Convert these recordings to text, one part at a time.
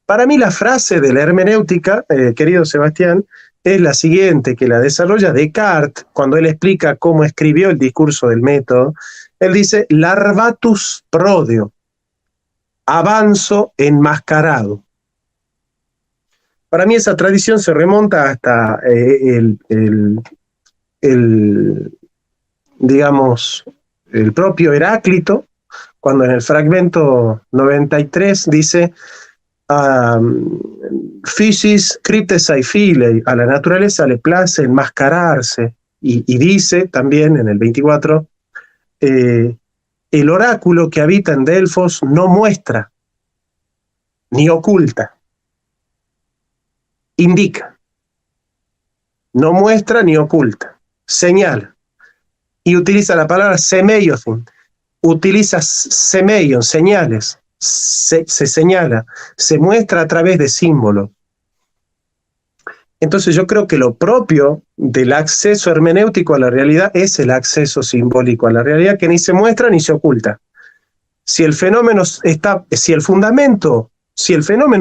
Para mí la frase de la hermenéutica, querido Sebastián, es la siguiente, que la desarrolla Descartes cuando él explica cómo escribió el discurso del método. Él dice, larvatus prodeo, avanzo enmascarado. Para mí esa tradición se remonta hasta digamos, el propio Heráclito, cuando en el fragmento 93 dice Physis cryptesai filei, a la naturaleza le place enmascararse, y dice también en el 24, el oráculo que habita en Delfos no muestra ni oculta, indica, no muestra ni oculta, señala, y utiliza la palabra semeiothin, utiliza semeion, señales, se señala, se muestra a través de símbolos. Entonces yo creo que lo propio del acceso hermenéutico a la realidad es el acceso simbólico a la realidad, que ni se muestra ni se oculta. Si el fenómeno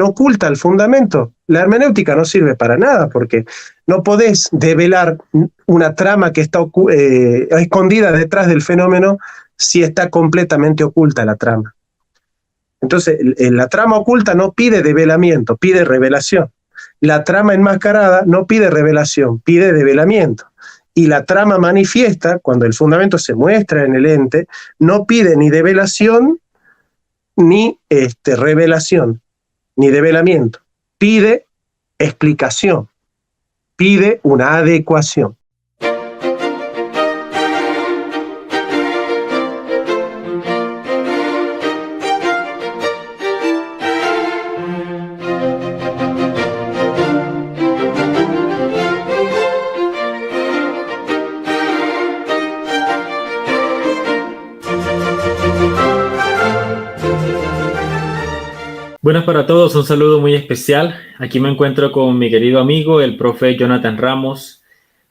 oculta el fundamento, la hermenéutica no sirve para nada, porque no podés develar una trama que está escondida detrás del fenómeno si está completamente oculta la trama. Entonces, la trama oculta no pide develamiento, pide revelación. La trama enmascarada no pide revelación, pide develamiento. Y la trama manifiesta, cuando el fundamento se muestra en el ente, no pide ni develación, ni revelación, ni develamiento. Pide explicación, pide una adecuación. Buenas para todos, un saludo muy especial. Aquí me encuentro con mi querido amigo, el profe Jonathan Ramos.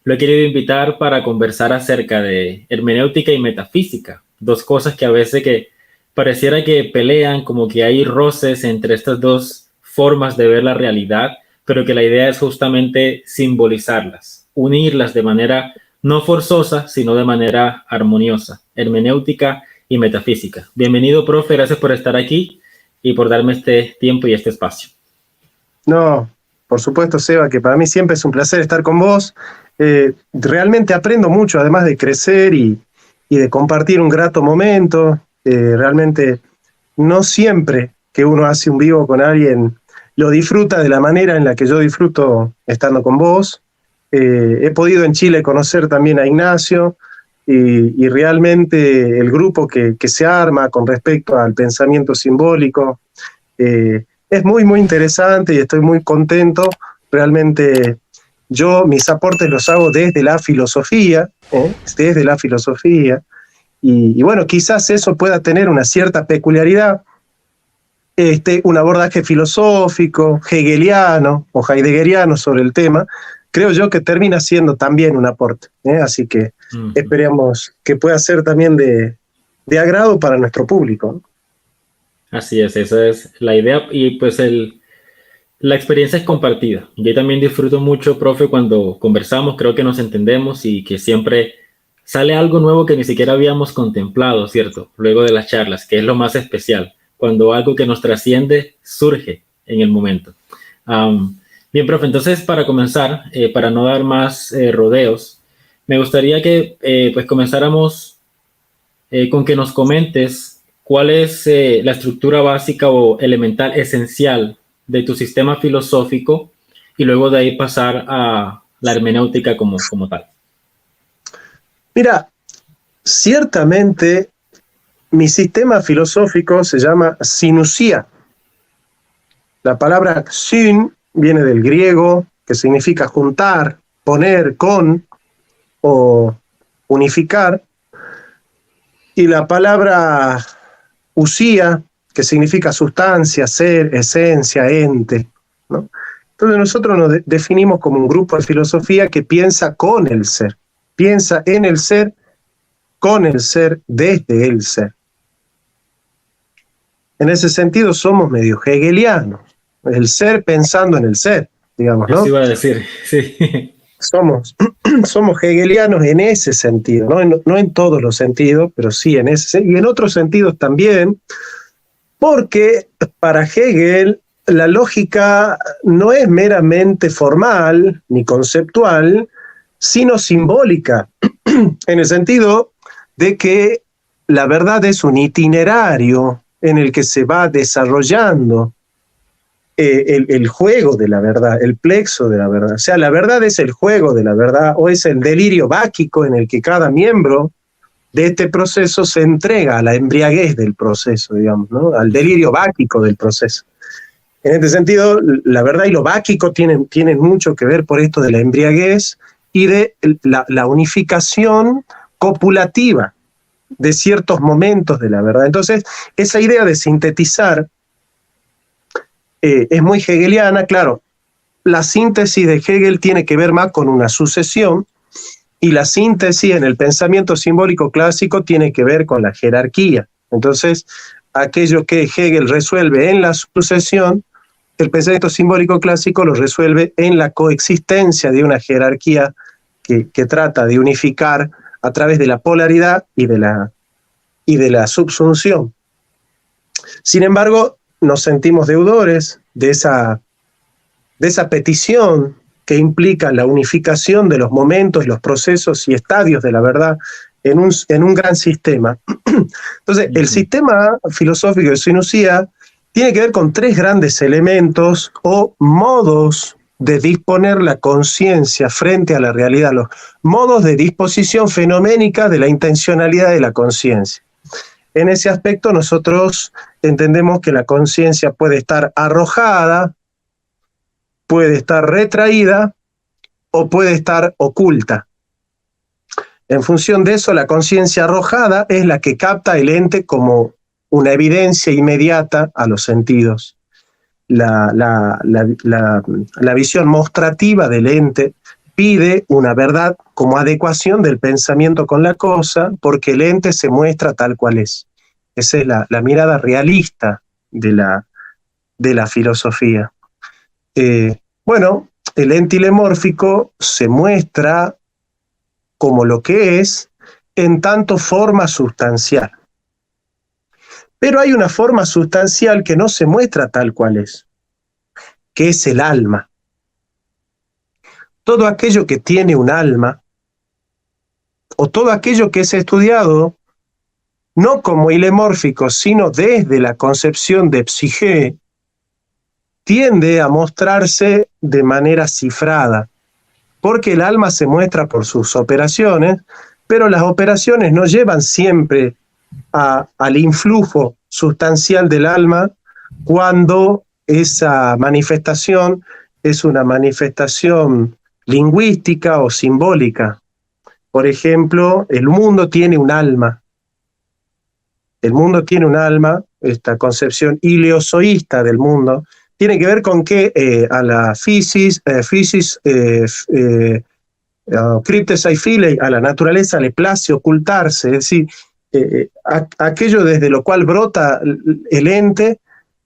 Lo he querido invitar para conversar acerca de hermenéutica y metafísica, dos cosas que a veces que pareciera que pelean, como que hay roces entre estas dos formas de ver la realidad, pero que la idea es justamente simbolizarlas, unirlas de manera no forzosa, sino de manera armoniosa, hermenéutica y metafísica. Bienvenido, profe, gracias por estar aquí y por darme este tiempo y este espacio. No, por supuesto, Seba, que para mí siempre es un placer estar con vos. Realmente aprendo mucho, además de crecer y de compartir un grato momento. Realmente no siempre que uno hace un vivo con alguien lo disfruta de la manera en la que yo disfruto estando con vos. He podido en Chile conocer también a Ignacio, y realmente el grupo que se arma con respecto al pensamiento simbólico es muy, muy interesante y estoy muy contento. Realmente yo mis aportes los hago desde la filosofía, y bueno, quizás eso pueda tener una cierta peculiaridad, un abordaje filosófico, hegeliano o heideggeriano sobre el tema. Creo yo que termina siendo también un aporte, así que esperemos que pueda ser también de agrado para nuestro público. Así es, esa es la idea y pues la experiencia es compartida. Yo también disfruto mucho, profe, cuando conversamos, creo que nos entendemos y que siempre sale algo nuevo que ni siquiera habíamos contemplado, ¿cierto? Luego de las charlas, que es lo más especial, cuando algo que nos trasciende surge en el momento. Bien, profe, entonces para comenzar, para no dar más rodeos, me gustaría que pues comenzáramos con que nos comentes cuál es la estructura básica o elemental esencial de tu sistema filosófico y luego de ahí pasar a la hermenéutica como tal. Mira, ciertamente mi sistema filosófico se llama sinusía. La palabra syn viene del griego, que significa juntar, poner, con o unificar, y la palabra usía, que significa sustancia, ser, esencia, ente, ¿no? Entonces nosotros nos definimos como un grupo de filosofía que piensa con el ser, piensa en el ser, con el ser, desde el ser. En ese sentido somos medio hegelianos, el ser pensando en el ser, digamos, ¿no? Eso iba a decir, sí. Somos hegelianos en ese sentido, no en todos los sentidos, pero sí en ese, y en otros sentidos también, porque para Hegel la lógica no es meramente formal ni conceptual, sino simbólica, en el sentido de que la verdad es un itinerario en el que se va desarrollando el juego de la verdad, el plexo de la verdad. O sea, la verdad es el juego de la verdad o es el delirio báquico en el que cada miembro de este proceso se entrega a la embriaguez del proceso, digamos, ¿no? Al delirio báquico del proceso. En este sentido, la verdad y lo báquico tienen mucho que ver por esto de la embriaguez y de la unificación copulativa de ciertos momentos de la verdad. Entonces, esa idea de sintetizar es muy hegeliana, claro. La síntesis de Hegel tiene que ver más con una sucesión y la síntesis en el pensamiento simbólico clásico tiene que ver con la jerarquía. Entonces, aquello que Hegel resuelve en la sucesión, el pensamiento simbólico clásico lo resuelve en la coexistencia de una jerarquía que trata de unificar a través de la polaridad y de la subsunción. Sin embargo, nos sentimos deudores de esa petición que implica la unificación de los momentos, los procesos y estadios de la verdad en un gran sistema. Entonces, el sistema filosófico de Sinusía tiene que ver con tres grandes elementos o modos de disponer la conciencia frente a la realidad, los modos de disposición fenoménica de la intencionalidad de la conciencia. En ese aspecto nosotros entendemos que la conciencia puede estar arrojada, puede estar retraída o puede estar oculta. En función de eso, la conciencia arrojada es la que capta el ente como una evidencia inmediata a los sentidos. La visión mostrativa del ente pide una verdad como adecuación del pensamiento con la cosa, porque el ente se muestra tal cual es. Esa es la mirada realista de la filosofía. Bueno, el ente ilemórfico se muestra como lo que es en tanto forma sustancial. Pero hay una forma sustancial que no se muestra tal cual es, que es el alma. Todo aquello que tiene un alma, o todo aquello que es estudiado, no como ilemórfico, sino desde la concepción de psique, tiende a mostrarse de manera cifrada, porque el alma se muestra por sus operaciones, pero las operaciones no llevan siempre al influjo sustancial del alma cuando esa manifestación es una manifestación lingüística o simbólica. Por ejemplo, el mundo tiene un alma. El mundo tiene un alma, esta concepción ileozoísta del mundo, tiene que ver con que a la physis cryptes ai filei, a la naturaleza le place ocultarse, es decir, aquello desde lo cual brota el ente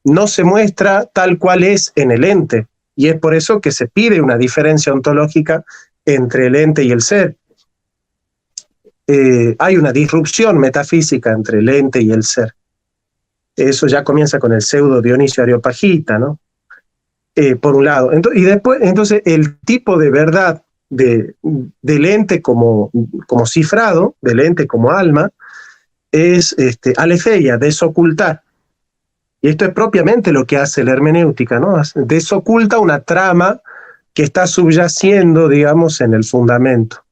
no se muestra tal cual es en el ente, y es por eso que se pide una diferencia ontológica entre el ente y el ser. Hay una disrupción metafísica entre el ente y el ser. Eso ya comienza con el pseudo Dionisio Areopagita, ¿no? Por un lado. Y después, entonces, el tipo de verdad del ente como cifrado, del ente como alma, es aletheia, desocultar. Y esto es propiamente lo que hace la hermenéutica, ¿no? Desoculta una trama que está subyaciendo, digamos, en el fundamento.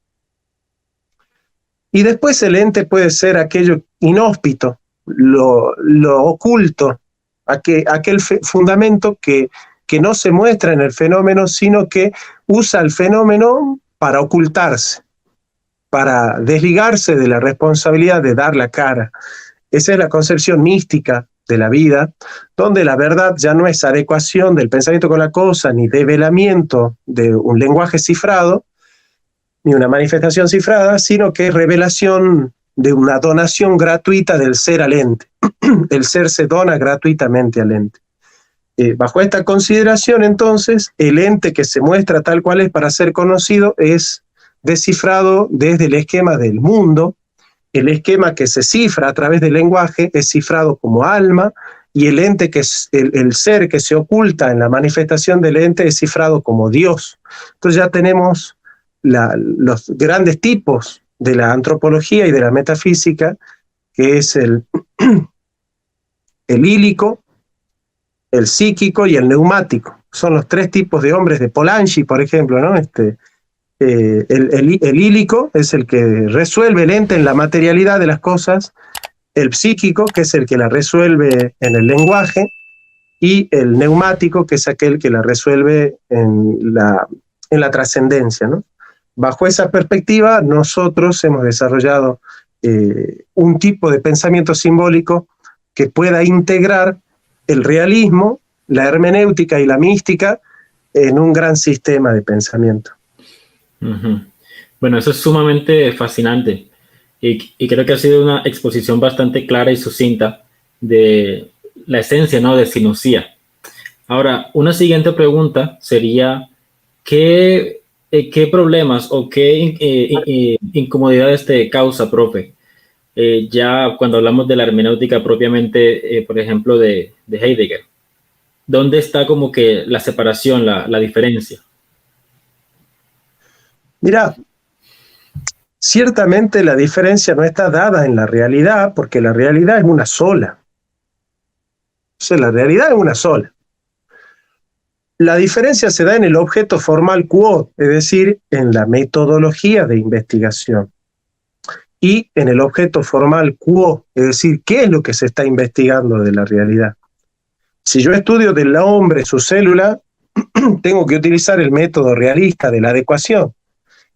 Y después el ente puede ser aquello inhóspito, lo oculto, aquel fundamento que no se muestra en el fenómeno, sino que usa el fenómeno para ocultarse, para desligarse de la responsabilidad de dar la cara. Esa es la concepción mística de la vida, donde la verdad ya no es adecuación del pensamiento con la cosa, ni develamiento de un lenguaje cifrado, ni una manifestación cifrada, sino que es revelación de una donación gratuita del ser al ente. El ser se dona gratuitamente al ente. Bajo esta consideración, entonces, el ente que se muestra tal cual es para ser conocido es descifrado desde el esquema del mundo. El esquema que se cifra a través del lenguaje es cifrado como alma, y el ente que es el ser que se oculta en la manifestación del ente es cifrado como Dios. Entonces ya tenemos los grandes tipos de la antropología y de la metafísica, que es el lílico, el psíquico y el neumático. Son los tres tipos de hombres de Polanyi, por ejemplo, ¿no? El lílico es el que resuelve el ente en la materialidad de las cosas, el psíquico, que es el que la resuelve en el lenguaje, y el neumático, que es aquel que la resuelve en la trascendencia, ¿no? Bajo esa perspectiva, nosotros hemos desarrollado un tipo de pensamiento simbólico que pueda integrar el realismo, la hermenéutica y la mística en un gran sistema de pensamiento. Uh-huh. Bueno, eso es sumamente fascinante y creo que ha sido una exposición bastante clara y sucinta de la esencia, ¿no?, de Sinusía. Ahora, una siguiente pregunta sería, ¿qué problemas o qué incomodidades te causa, profe? Ya cuando hablamos de la hermenéutica propiamente, por ejemplo, de Heidegger, ¿dónde está como que la separación, la diferencia? Mira, ciertamente la diferencia no está dada en la realidad, porque la realidad es una sola. O sea, la realidad es una sola. La diferencia se da en el objeto formal quo, es decir, en la metodología de investigación. Y en el objeto formal quo, es decir, ¿qué es lo que se está investigando de la realidad? Si yo estudio del hombre su célula, tengo que utilizar el método realista de la adecuación.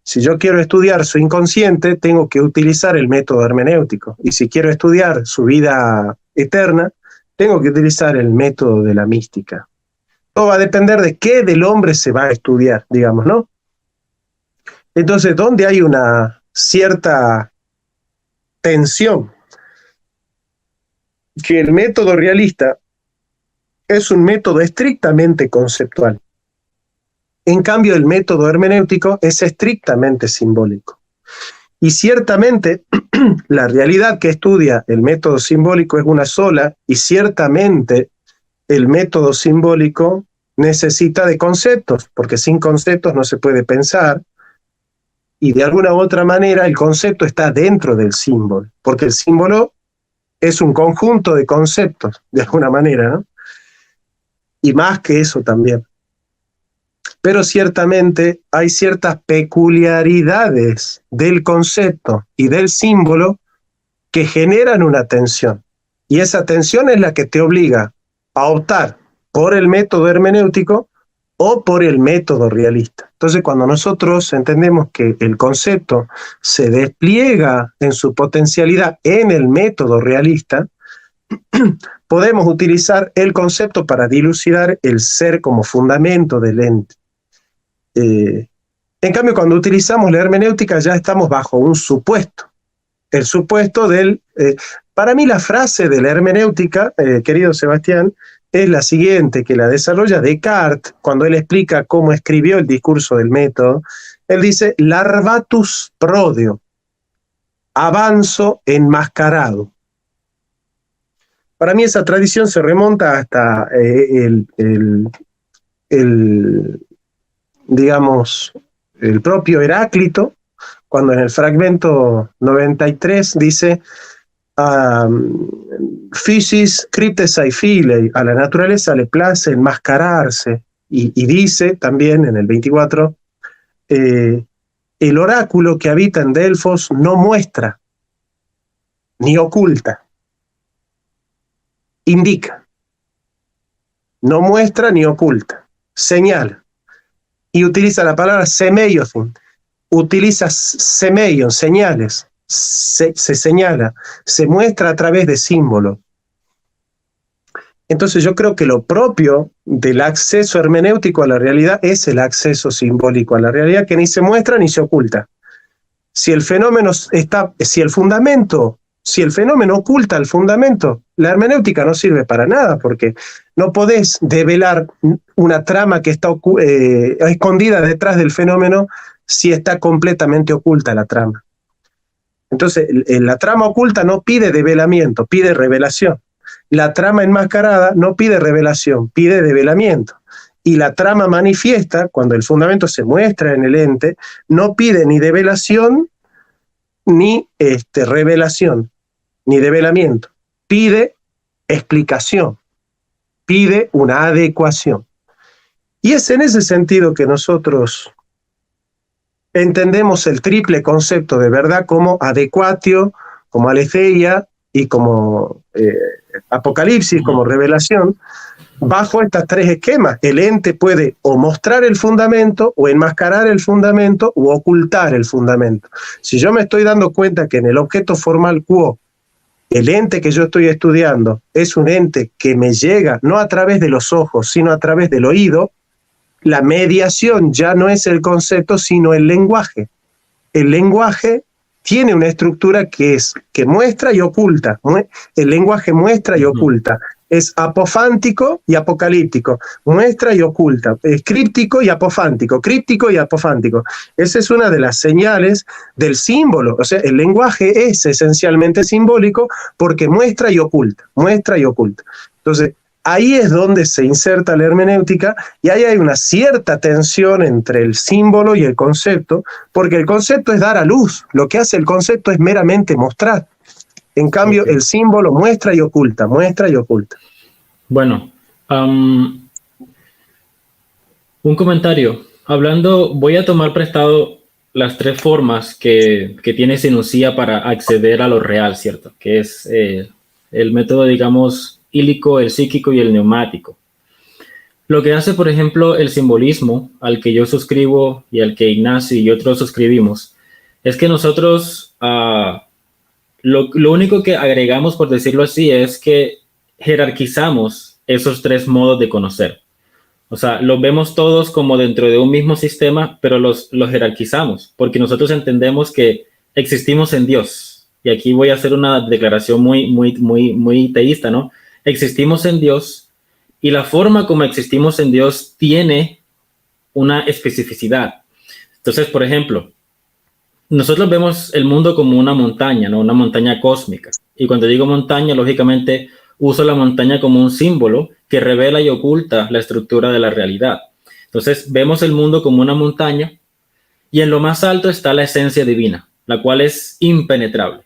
Si yo quiero estudiar su inconsciente, tengo que utilizar el método hermenéutico. Y si quiero estudiar su vida eterna, tengo que utilizar el método de la mística. Todo va a depender de qué del hombre se va a estudiar, digamos, ¿no? Entonces, ¿dónde hay una cierta tensión? Que el método realista es un método estrictamente conceptual. En cambio, el método hermenéutico es estrictamente simbólico. Y ciertamente, la realidad que estudia el método simbólico es una sola, y ciertamente el método simbólico necesita de conceptos, porque sin conceptos no se puede pensar, y de alguna u otra manera el concepto está dentro del símbolo, porque el símbolo es un conjunto de conceptos, de alguna manera, ¿no? Y más que eso también. Pero ciertamente hay ciertas peculiaridades del concepto y del símbolo que generan una tensión. Y esa tensión es la que te obliga a optar por el método hermenéutico o por el método realista. Entonces, cuando nosotros entendemos que el concepto se despliega en su potencialidad en el método realista, podemos utilizar el concepto para dilucidar el ser como fundamento del ente. En cambio, cuando utilizamos la hermenéutica ya estamos bajo un supuesto. El supuesto del... para mí la frase de la hermenéutica, querido Sebastián, es la siguiente, que la desarrolla Descartes cuando él explica cómo escribió el discurso del método. Él dice, larvatus prodeo, avanzo enmascarado. Para mí esa tradición se remonta hasta digamos, el propio Heráclito, cuando en el fragmento 93 dice physis cryptesai filei, a la naturaleza le place enmascararse, y dice también en el 24, el oráculo que habita en Delfos no muestra ni oculta, indica, no muestra ni oculta, señala. Y utiliza la palabra semeiothin, utiliza semeion, señales, se señala, se muestra a través de símbolos. Entonces yo creo que lo propio del acceso hermenéutico a la realidad es el acceso simbólico a la realidad, que ni se muestra ni se oculta. Si el fenómeno está, si el fundamento Si el fenómeno oculta el fundamento, la hermenéutica no sirve para nada, porque no podés develar una trama que está escondida detrás del fenómeno si está completamente oculta la trama. Entonces, la trama oculta no pide develamiento, pide revelación. La trama enmascarada no pide revelación, pide develamiento. Y la trama manifiesta, cuando el fundamento se muestra en el ente, no pide ni develación, ni revelación, ni develamiento. Pide explicación, pide una adecuación. Y es en ese sentido que nosotros entendemos el triple concepto de verdad como adecuatio, como aletheia y como apocalipsis, como revelación, bajo estas tres esquemas. El ente puede o mostrar el fundamento, o enmascarar el fundamento, o ocultar el fundamento. Si yo me estoy dando cuenta que en el objeto formal quo, el ente que yo estoy estudiando es un ente que me llega no a través de los ojos, sino a través del oído, la mediación ya no es el concepto, sino el lenguaje. El lenguaje tiene una estructura que muestra y oculta. El lenguaje muestra y oculta. Es apofántico y apocalíptico. Muestra y oculta. Es críptico y apofántico. Críptico y apofántico. Esa es una de las señales del símbolo. O sea, el lenguaje es esencialmente simbólico porque muestra y oculta. Muestra y oculta. Entonces, ahí es donde se inserta la hermenéutica y ahí hay una cierta tensión entre el símbolo y el concepto, porque el concepto es dar a luz, lo que hace el concepto es meramente mostrar. En cambio, el símbolo muestra y oculta, muestra y oculta. Bueno, un comentario. Voy a tomar prestado las tres formas que tiene Sinusía para acceder a lo real, ¿cierto? Que es el método, digamos, ílico, el psíquico y el neumático. Lo que hace, por ejemplo, el simbolismo, al que yo suscribo y al que Ignacio y otros suscribimos, es que nosotros lo único que agregamos, por decirlo así, es que jerarquizamos esos tres modos de conocer. O sea, los vemos todos como dentro de un mismo sistema, pero los jerarquizamos, porque nosotros entendemos que existimos en Dios. Y aquí voy a hacer una declaración muy teísta, ¿no? Existimos en Dios y la forma como existimos en Dios tiene una especificidad. Entonces, por ejemplo, nosotros vemos el mundo como una montaña, ¿no? Una montaña cósmica. Y cuando digo montaña, lógicamente uso la montaña como un símbolo que revela y oculta la estructura de la realidad. Entonces, vemos el mundo como una montaña y en lo más alto está la esencia divina, la cual es impenetrable.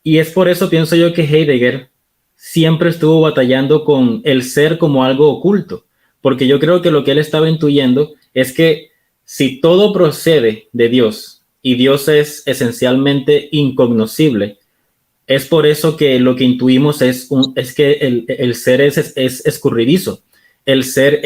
Y es por eso, pienso yo, que Heidegger siempre estuvo batallando con el ser como algo oculto, porque yo creo que lo que él estaba intuyendo es que si todo procede de Dios y Dios es esencialmente incognoscible, es por eso que lo que intuimos es que el ser es escurridizo. El ser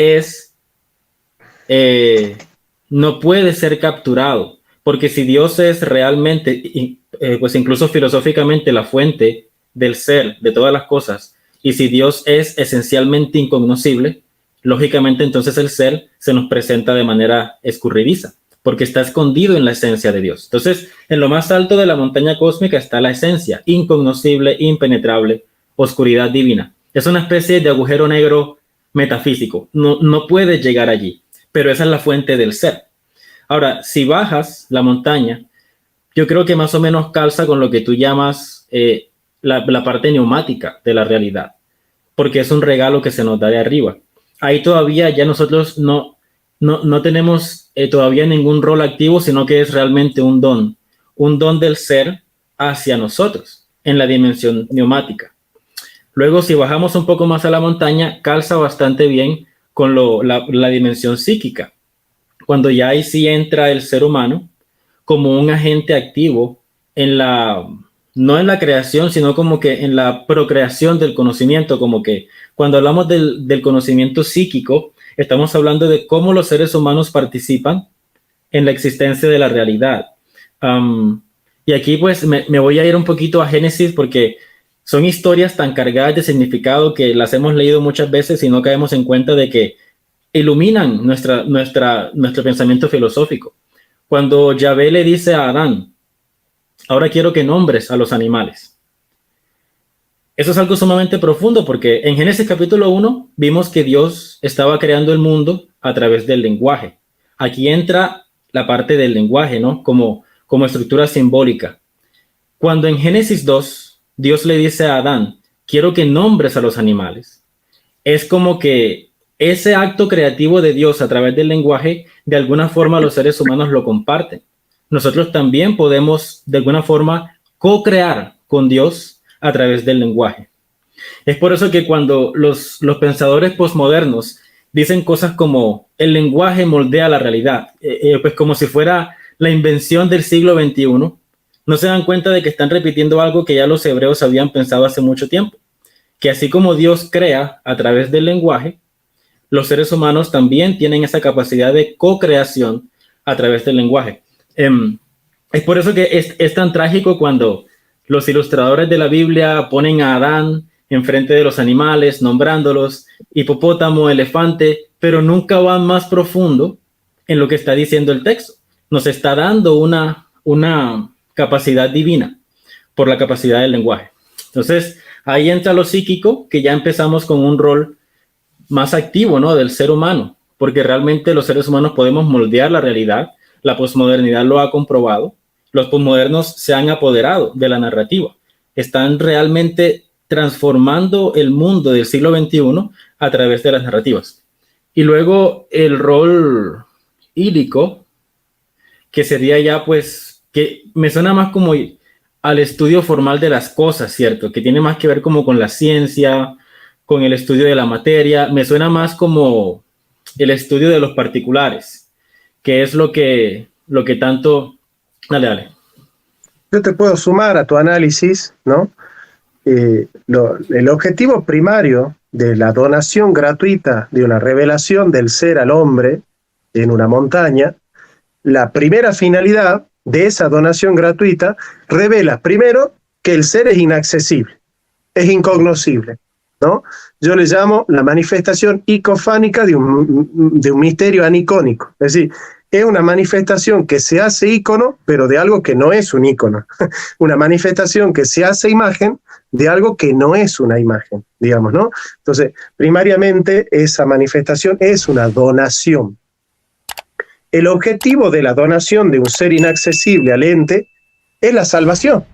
no puede ser capturado, porque si Dios es realmente, pues incluso filosóficamente, la fuente del ser, de todas las cosas, y si Dios es esencialmente incognoscible, lógicamente entonces el ser se nos presenta de manera escurridiza, porque está escondido en la esencia de Dios. Entonces, en lo más alto de la montaña cósmica está la esencia, incognoscible, impenetrable, oscuridad divina. Es una especie de agujero negro metafísico, no puede llegar allí, pero esa es la fuente del ser. Ahora, si bajas la montaña, yo creo que más o menos calza con lo que tú llamas la parte neumática de la realidad, porque es un regalo que se nos da de arriba. Ahí todavía ya nosotros no tenemos todavía ningún rol activo, sino que es realmente un don del ser hacia nosotros en la dimensión neumática. Luego, si bajamos un poco más a la montaña, calza bastante bien con la dimensión psíquica, cuando ya ahí sí entra el ser humano como un agente activo no en la creación, sino como que en la procreación del conocimiento, como que cuando hablamos del conocimiento psíquico, estamos hablando de cómo los seres humanos participan en la existencia de la realidad. Y aquí pues me voy a ir un poquito a Génesis porque son historias tan cargadas de significado que las hemos leído muchas veces y no caemos en cuenta de que iluminan nuestro pensamiento filosófico. Cuando Yahvé le dice a Adán, ahora quiero que nombres a los animales. Eso es algo sumamente profundo porque en Génesis capítulo 1 vimos que Dios estaba creando el mundo a través del lenguaje. Aquí entra la parte del lenguaje, ¿no? Como estructura simbólica. Cuando en Génesis 2 Dios le dice a Adán, quiero que nombres a los animales, es como que ese acto creativo de Dios a través del lenguaje, de alguna forma los seres humanos lo comparten. Nosotros también podemos de alguna forma co-crear con Dios a través del lenguaje. Es por eso que cuando los pensadores posmodernos dicen cosas como el lenguaje moldea la realidad, pues como si fuera la invención del siglo XXI, no se dan cuenta de que están repitiendo algo que ya los hebreos habían pensado hace mucho tiempo, que así como Dios crea a través del lenguaje, los seres humanos también tienen esa capacidad de co-creación a través del lenguaje. Es por eso que es tan trágico cuando los ilustradores de la Biblia ponen a Adán enfrente de los animales, nombrándolos hipopótamo, elefante, pero nunca van más profundo en lo que está diciendo el texto. Nos está dando una capacidad divina por la capacidad del lenguaje. Entonces, ahí entra lo psíquico, que ya empezamos con un rol más activo, ¿no?, del ser humano, porque realmente los seres humanos podemos moldear la realidad. La posmodernidad lo ha comprobado. Los posmodernos se han apoderado de la narrativa. Están realmente transformando el mundo del siglo XXI a través de las narrativas. Y luego el rol ílico, que sería ya pues, que me suena más como al estudio formal de las cosas, ¿cierto? Que tiene más que ver como con la ciencia, con el estudio de la materia. Me suena más como el estudio de los particulares, que es lo que tanto... Dale. Yo te puedo sumar a tu análisis, ¿no? El objetivo primario de la donación gratuita de una revelación del ser al hombre en una montaña, la primera finalidad de esa donación gratuita revela primero que el ser es inaccesible, es incognoscible, ¿no? Yo le llamo la manifestación icofánica de un misterio anicónico, es decir, es una manifestación que se hace ícono, pero de algo que no es un ícono. Una manifestación que se hace imagen de algo que no es una imagen, digamos, ¿no? Entonces, primariamente, esa manifestación es una donación. El objetivo de la donación de un ser inaccesible al ente es la salvación.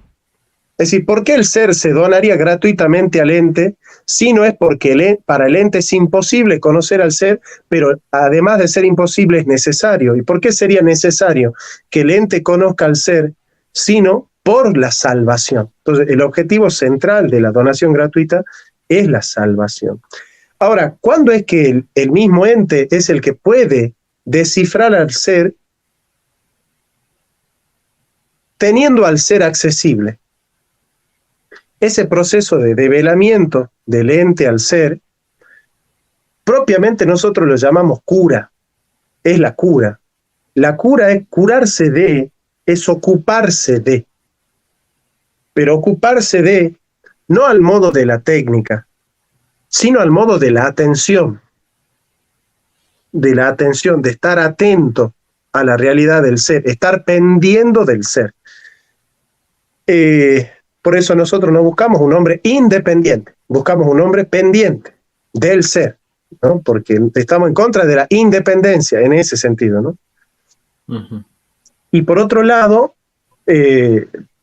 Es decir, ¿por qué el ser se donaría gratuitamente al ente si no es porque para el ente es imposible conocer al ser, pero además de ser imposible es necesario? ¿Y por qué sería necesario que el ente conozca al ser sino por la salvación? Entonces, el objetivo central de la donación gratuita es la salvación. Ahora, ¿cuándo es que el mismo ente es el que puede descifrar al ser teniendo al ser accesible? Ese proceso de develamiento del ente al ser, propiamente nosotros lo llamamos cura, es la cura. La cura es curarse de, es ocuparse de, pero ocuparse de, no al modo de la técnica, sino al modo de la atención, de estar atento a la realidad del ser, estar pendiendo del ser. Por eso nosotros no buscamos un hombre independiente, buscamos un hombre pendiente del ser, ¿no? Porque estamos en contra de la independencia en ese sentido, ¿no? Uh-huh. Y por otro lado,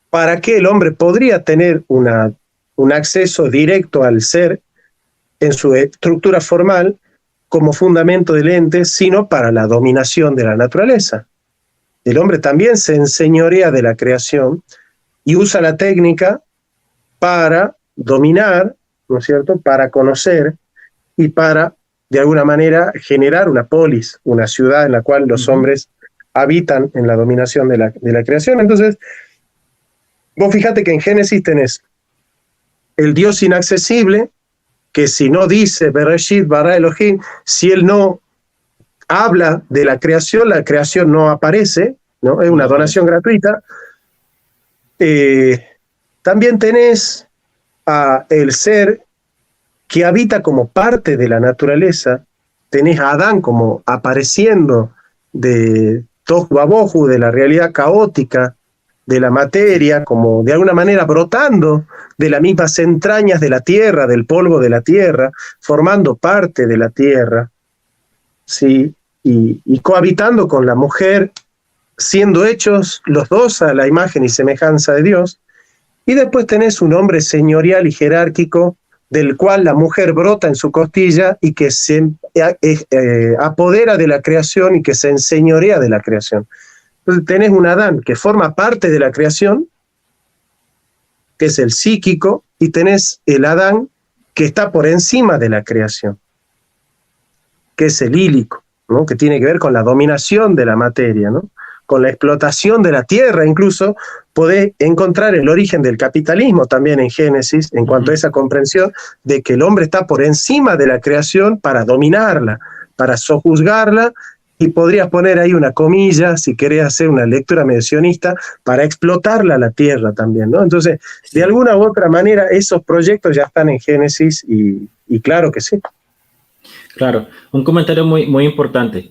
¿para qué el hombre podría tener un acceso directo al ser en su estructura formal como fundamento del ente, sino para la dominación de la naturaleza? El hombre también se enseñorea de la creación y usa la técnica para dominar, ¿no es cierto?, para conocer y para, de alguna manera, generar una polis, una ciudad en la cual los hombres habitan en la dominación de la creación. Entonces, vos fíjate que en Génesis tenés el Dios inaccesible, que si no dice Bereshit bara Elohim, si él no habla de la creación no aparece, ¿no? Es una donación gratuita. También tenés a el ser que habita como parte de la naturaleza, tenés a Adán como apareciendo de Tohu Wabohu, de la realidad caótica de la materia, como de alguna manera brotando de las mismas entrañas de la tierra, del polvo de la tierra, formando parte de la tierra, ¿sí? Y cohabitando con la mujer, siendo hechos los dos a la imagen y semejanza de Dios. Y después tenés un hombre señorial y jerárquico, del cual la mujer brota en su costilla y que se apodera de la creación y que se enseñorea de la creación. Entonces tenés un Adán que forma parte de la creación, que es el psíquico, y tenés el Adán que está por encima de la creación, que es el lílico, ¿no? Que tiene que ver con la dominación de la materia, ¿no? Con la explotación de la tierra. Incluso podés encontrar el origen del capitalismo también en Génesis, en cuanto a esa comprensión de que el hombre está por encima de la creación para dominarla, para sojuzgarla, y podrías poner ahí una comilla, si querés hacer una lectura medio sionista, para explotarla a la tierra también, ¿no? Entonces, de alguna u otra manera, esos proyectos ya están en Génesis, y claro que sí. Claro, un comentario muy, muy importante.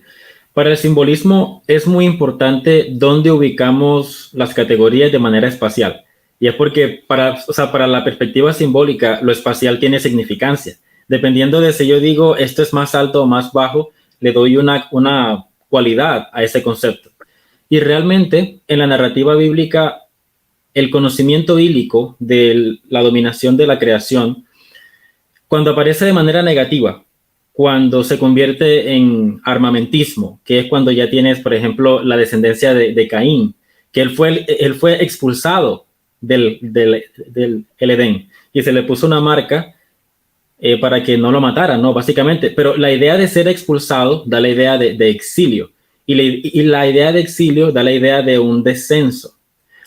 Para el simbolismo es muy importante dónde ubicamos las categorías de manera espacial. Y es porque para la perspectiva simbólica, lo espacial tiene significancia. Dependiendo de si yo digo esto es más alto o más bajo, le doy una cualidad a ese concepto. Y realmente, en la narrativa bíblica, el conocimiento bíblico de la dominación de la creación, cuando aparece de manera negativa, cuando se convierte en armamentismo, que es cuando ya tienes, por ejemplo, la descendencia de Caín, que él fue expulsado del Edén y se le puso una marca para que no lo mataran, ¿no? Básicamente. Pero la idea de ser expulsado da la idea de exilio, y la idea de exilio da la idea de un descenso.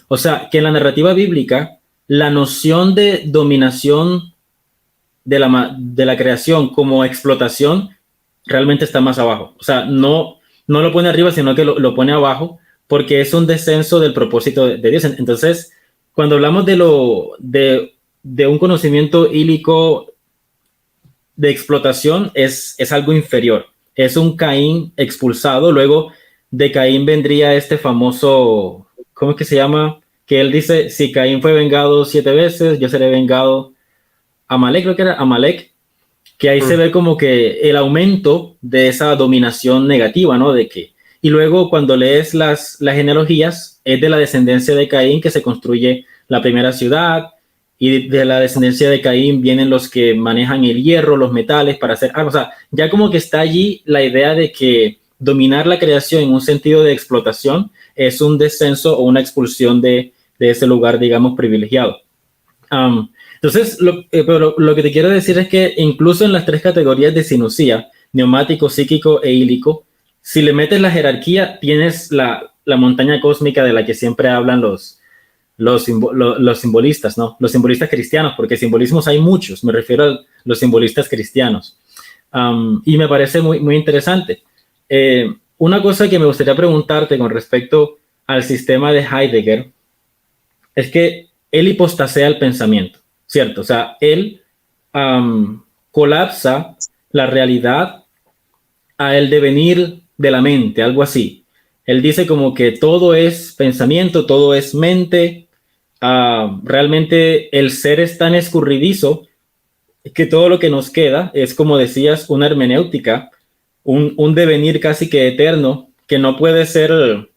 O sea, que en la narrativa bíblica, la noción de dominación de la creación como explotación realmente está más abajo. O sea, no lo pone arriba, sino que lo pone abajo, porque es un descenso del propósito de Dios. Entonces, cuando hablamos de un conocimiento ílico de explotación, es algo inferior. Es un Caín expulsado. Luego de Caín vendría este famoso, ¿cómo es que se llama? Que él dice, si Caín fue vengado 7 veces, yo seré vengado. Amalek, creo que era Amalek, que ahí se ve como que el aumento de esa dominación negativa, ¿no? Y luego cuando lees las genealogías, es de la descendencia de Caín que se construye la primera ciudad, y de la descendencia de Caín vienen los que manejan el hierro, los metales para hacer armas. O sea, ya como que está allí la idea de que dominar la creación en un sentido de explotación es un descenso o una expulsión de ese lugar, digamos, privilegiado. Entonces, pero lo que te quiero decir es que incluso en las 3 categorías de sinusía, neumático, psíquico e ílico, si le metes la jerarquía, tienes la montaña cósmica de la que siempre hablan los simbolistas, ¿no? Los simbolistas cristianos, porque simbolismos hay muchos, me refiero a los simbolistas cristianos. Y me parece muy, muy interesante. Una cosa que me gustaría preguntarte con respecto al sistema de Heidegger es que él hipostasea el pensamiento, ¿cierto? O sea, él colapsa la realidad a el devenir de la mente, algo así. Él dice como que todo es pensamiento, todo es mente. Realmente el ser es tan escurridizo que todo lo que nos queda es, como decías, una hermenéutica, un devenir casi que eterno, que no puede ser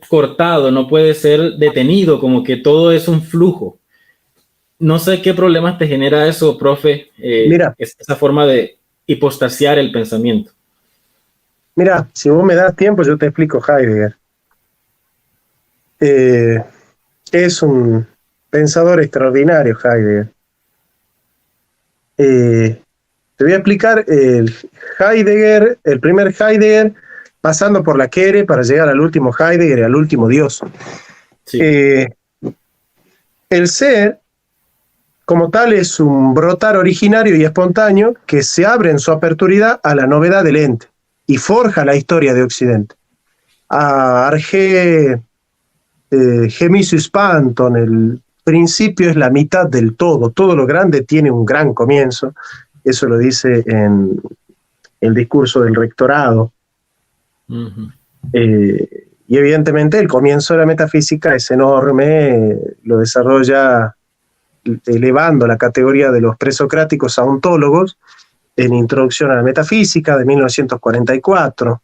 cortado, no puede ser detenido, como que todo es un flujo. No sé qué problemas te genera eso, profe, Mira, esa forma de hipostasiar el pensamiento. Mira, si vos me das tiempo, yo te explico Heidegger. Es un pensador extraordinario, Heidegger. Te voy a explicar el Heidegger, el primer Heidegger, pasando por la Quere para llegar al último Heidegger y al último Dios. Sí. El ser, como tal, es un brotar originario y espontáneo que se abre en su aperturidad a la novedad del ente y forja la historia de Occidente. Arge Gemisus Panton, el principio es la mitad del todo lo grande tiene un gran comienzo, eso lo dice en el discurso del rectorado. Y Y evidentemente el comienzo de la metafísica es enorme, lo desarrolla elevando la categoría de los presocráticos a ontólogos en Introducción a la Metafísica de 1944.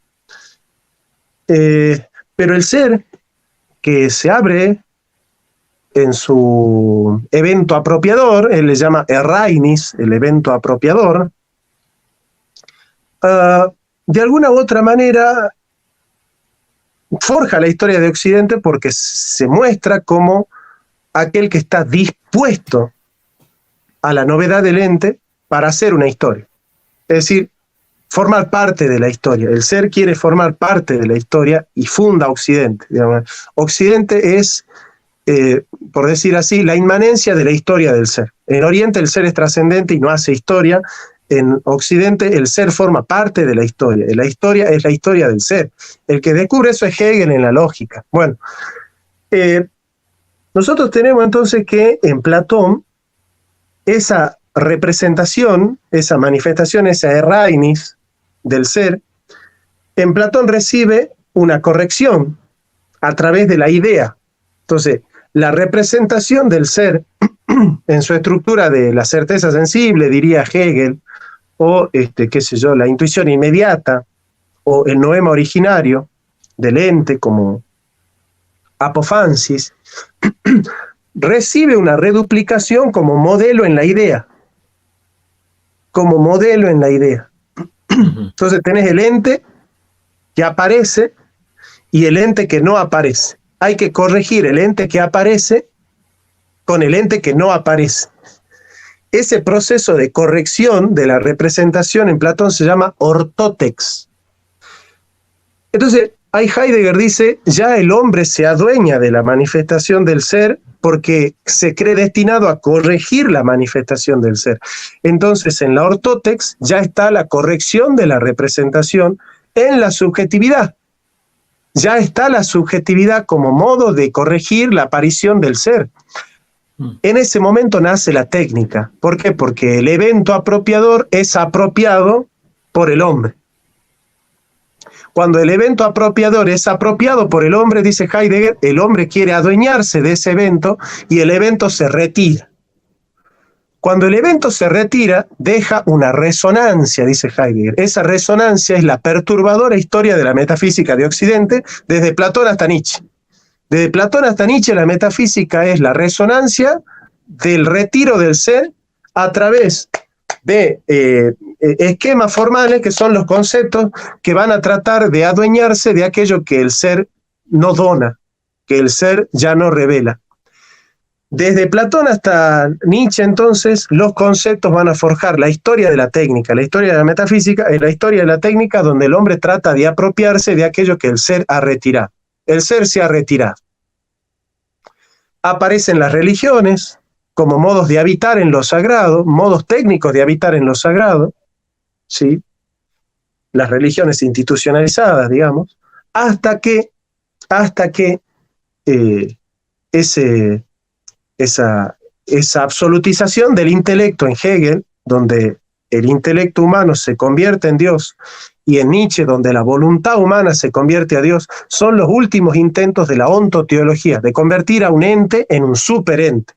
Pero el ser que se abre en su evento apropiador, él le llama Errainis, el evento apropiador, de alguna u otra manera forja la historia de Occidente porque se muestra como aquel que está dispuesto a la novedad del ente para hacer una historia. Es decir, formar parte de la historia. El ser quiere formar parte de la historia y funda Occidente. Digamos. Occidente es, por decir así, la inmanencia de la historia del ser. En Oriente el ser es trascendente y no hace historia. En Occidente el ser forma parte de la historia. La historia es la historia del ser. El que descubre eso es Hegel en la lógica. Bueno, nosotros tenemos entonces que en Platón esa representación, esa manifestación, esa errainis del ser, en Platón recibe una corrección a través de la idea. Entonces, la representación del ser en su estructura de la certeza sensible, diría Hegel, o, qué sé yo, la intuición inmediata, o el noema originario del ente como apofansis, recibe una reduplicación como modelo en la idea. Como modelo en la idea. Entonces tenés el ente que aparece y el ente que no aparece. Hay que corregir el ente que aparece con el ente que no aparece. Ese proceso de corrección de la representación en Platón se llama ortótex. Entonces, ahí Heidegger dice, ya el hombre se adueña de la manifestación del ser porque se cree destinado a corregir la manifestación del ser. Entonces, en la ortótex ya está la corrección de la representación en la subjetividad. Ya está la subjetividad como modo de corregir la aparición del ser. En ese momento nace la técnica. ¿Por qué? Porque el evento apropiador es apropiado por el hombre. Cuando el evento apropiador es apropiado por el hombre, dice Heidegger, el hombre quiere adueñarse de ese evento y el evento se retira. Cuando el evento se retira, deja una resonancia, dice Heidegger. Esa resonancia es la perturbadora historia de la metafísica de Occidente, desde Platón hasta Nietzsche. Desde Platón hasta Nietzsche, la metafísica es la resonancia del retiro del ser a través de esquemas formales, que son los conceptos que van a tratar de adueñarse de aquello que el ser no dona, que el ser ya no revela. Desde Platón hasta Nietzsche, entonces, los conceptos van a forjar la historia de la técnica, la historia de la metafísica, es la historia de la técnica donde el hombre trata de apropiarse de aquello que el ser ha retirado. El ser se ha retirado. Aparecen las religiones como modos de habitar en lo sagrado, modos técnicos de habitar en lo sagrado, ¿sí? Las religiones institucionalizadas, digamos, hasta que esa absolutización del intelecto en Hegel, donde el intelecto humano se convierte en Dios, y en Nietzsche, donde la voluntad humana se convierte a Dios, son los últimos intentos de la ontoteología, de convertir a un ente en un superente,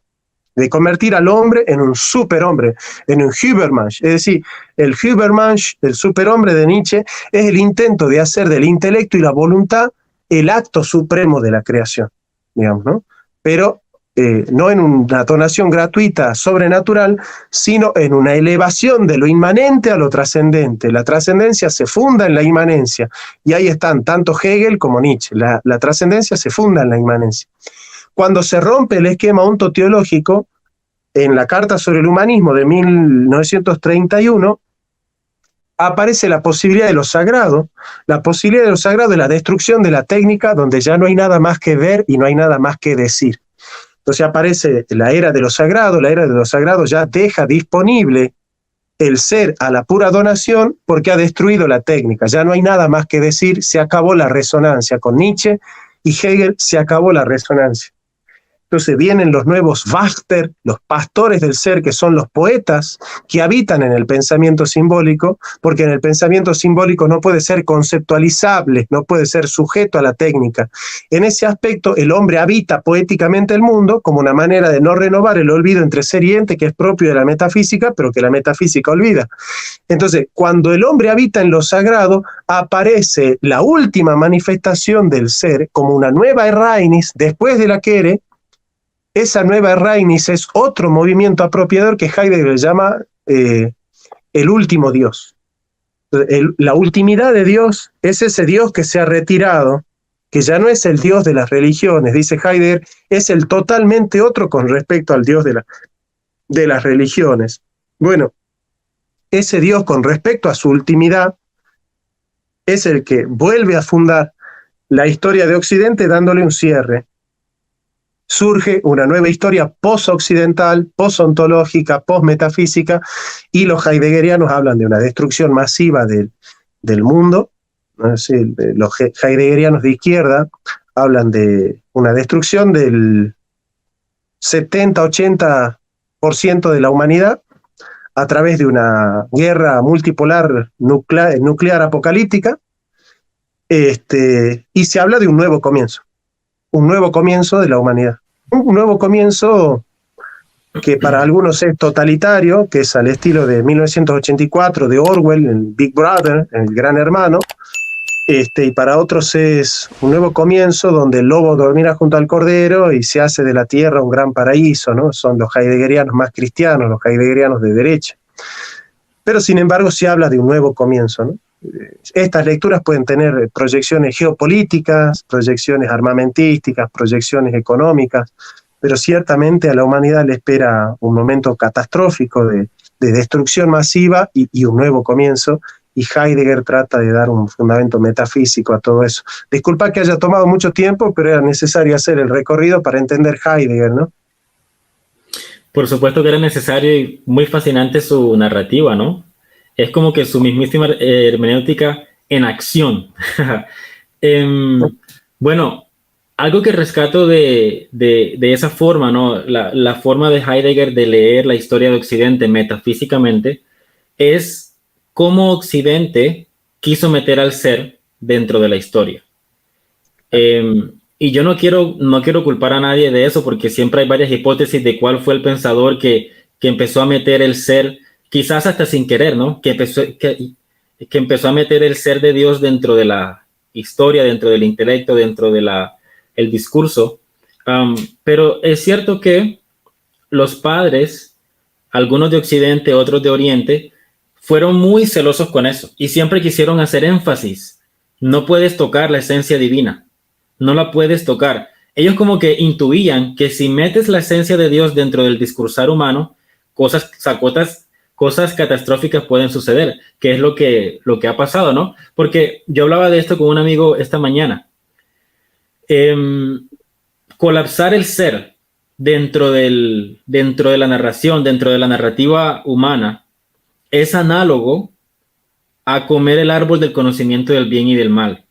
de convertir al hombre en un superhombre, en un Übermensch. Es decir, el Übermensch, el superhombre de Nietzsche, es el intento de hacer del intelecto y la voluntad el acto supremo de la creación, digamos, ¿no? Pero no en una donación gratuita sobrenatural, sino en una elevación de lo inmanente a lo trascendente. La trascendencia se funda en la inmanencia, y ahí están tanto Hegel como Nietzsche. La trascendencia se funda en la inmanencia. Cuando se rompe el esquema ontoteológico, en la Carta sobre el Humanismo de 1931, aparece la posibilidad de lo sagrado. La posibilidad de lo sagrado es la destrucción de la técnica, donde ya no hay nada más que ver y no hay nada más que decir. Entonces aparece la era de lo sagrado. La era de lo sagrado ya deja disponible el ser a la pura donación porque ha destruido la técnica. Ya no hay nada más que decir, se acabó la resonancia. Con Nietzsche y Hegel se acabó la resonancia. Entonces vienen los nuevos Váchter, los pastores del ser, que son los poetas que habitan en el pensamiento simbólico, porque en el pensamiento simbólico no puede ser conceptualizable, no puede ser sujeto a la técnica. En ese aspecto, el hombre habita poéticamente el mundo como una manera de no renovar el olvido entre ser y ente, que es propio de la metafísica, pero que la metafísica olvida. Entonces, cuando el hombre habita en lo sagrado, aparece la última manifestación del ser como una nueva Errainis, después de la Kere. Esa nueva Errainis es otro movimiento apropiador que Heidegger llama el último Dios. La ultimidad de Dios es ese Dios que se ha retirado, que ya no es el Dios de las religiones, dice Heidegger, es el totalmente otro con respecto al Dios de las religiones. Bueno, ese Dios con respecto a su ultimidad es el que vuelve a fundar la historia de Occidente dándole un cierre. Surge una nueva historia post-occidental, post-ontológica, post-metafísica, y los heideggerianos hablan de una destrucción masiva del mundo, ¿no? Sí, los heideggerianos de izquierda hablan de una destrucción del 70-80% de la humanidad a través de una guerra multipolar nuclear apocalíptica, y se habla de un nuevo comienzo de la humanidad. Un nuevo comienzo que para algunos es totalitario, que es al estilo de 1984 de Orwell, el Big Brother, el Gran Hermano, y para otros es un nuevo comienzo donde el lobo dormirá junto al cordero y se hace de la tierra un gran paraíso, ¿no? Son los heideggerianos más cristianos, los heideggerianos de derecha. Pero sin embargo se habla de un nuevo comienzo, ¿no? Estas lecturas pueden tener proyecciones geopolíticas, proyecciones armamentísticas, proyecciones económicas, pero ciertamente a la humanidad le espera un momento catastrófico de destrucción masiva y un nuevo comienzo, y Heidegger trata de dar un fundamento metafísico a todo eso. Disculpa que haya tomado mucho tiempo, pero era necesario hacer el recorrido para entender Heidegger, ¿no? Por supuesto que era necesario y muy fascinante su narrativa, ¿no? Es como que su mismísima hermenéutica en acción. Bueno, algo que rescato de esa forma, ¿no? La forma de Heidegger de leer la historia de Occidente metafísicamente es cómo Occidente quiso meter al ser dentro de la historia. Y yo no quiero culpar a nadie de eso, porque siempre hay varias hipótesis de cuál fue el pensador que empezó a meter el ser, quizás hasta sin querer, ¿no? Que empezó a meter el ser de Dios dentro de la historia, dentro del intelecto, dentro de el discurso. Pero es cierto que los padres, algunos de Occidente, otros de Oriente, fueron muy celosos con eso y siempre quisieron hacer énfasis. No puedes tocar la esencia divina, no la puedes tocar. Ellos como que intuían que si metes la esencia de Dios dentro del discursar humano, cosas catastróficas pueden suceder, que es lo que ha pasado, ¿no? Porque yo hablaba de esto con un amigo esta mañana. Colapsar el ser dentro de la narración, dentro de la narrativa humana, es análogo a comer el árbol del conocimiento del bien y del mal.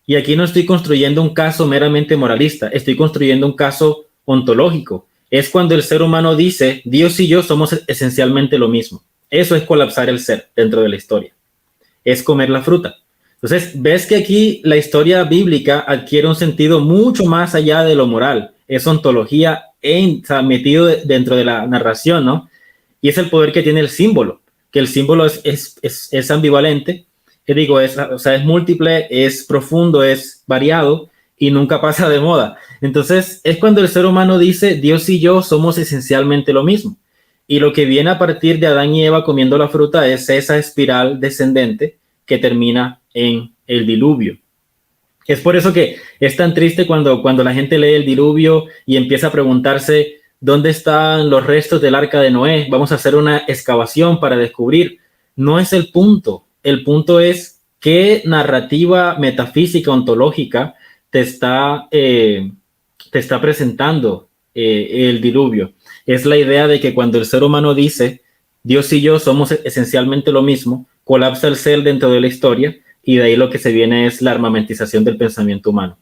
Y aquí no estoy construyendo un caso meramente moralista, estoy construyendo un caso ontológico. Es cuando el ser humano dice, Dios y yo somos esencialmente lo mismo. Eso es colapsar el ser dentro de la historia. Es comer la fruta. Entonces, ves que aquí la historia bíblica adquiere un sentido mucho más allá de lo moral. Es ontología metido dentro de la narración, ¿no? Y es el poder que tiene el símbolo, que el símbolo es ambivalente, es múltiple, es profundo, es variado y nunca pasa de moda. Entonces, es cuando el ser humano dice, Dios y yo somos esencialmente lo mismo. Y lo que viene a partir de Adán y Eva comiendo la fruta es esa espiral descendente que termina en el diluvio. Es por eso que es tan triste cuando la gente lee el diluvio y empieza a preguntarse ¿dónde están los restos del arca de Noé? Vamos a hacer una excavación para descubrir. No es el punto. El punto es qué narrativa metafísica, ontológica te está presentando el diluvio. Es la idea de que cuando el ser humano dice Dios y yo somos esencialmente lo mismo, colapsa el ser dentro de la historia y de ahí lo que se viene es la armamentización del pensamiento humano.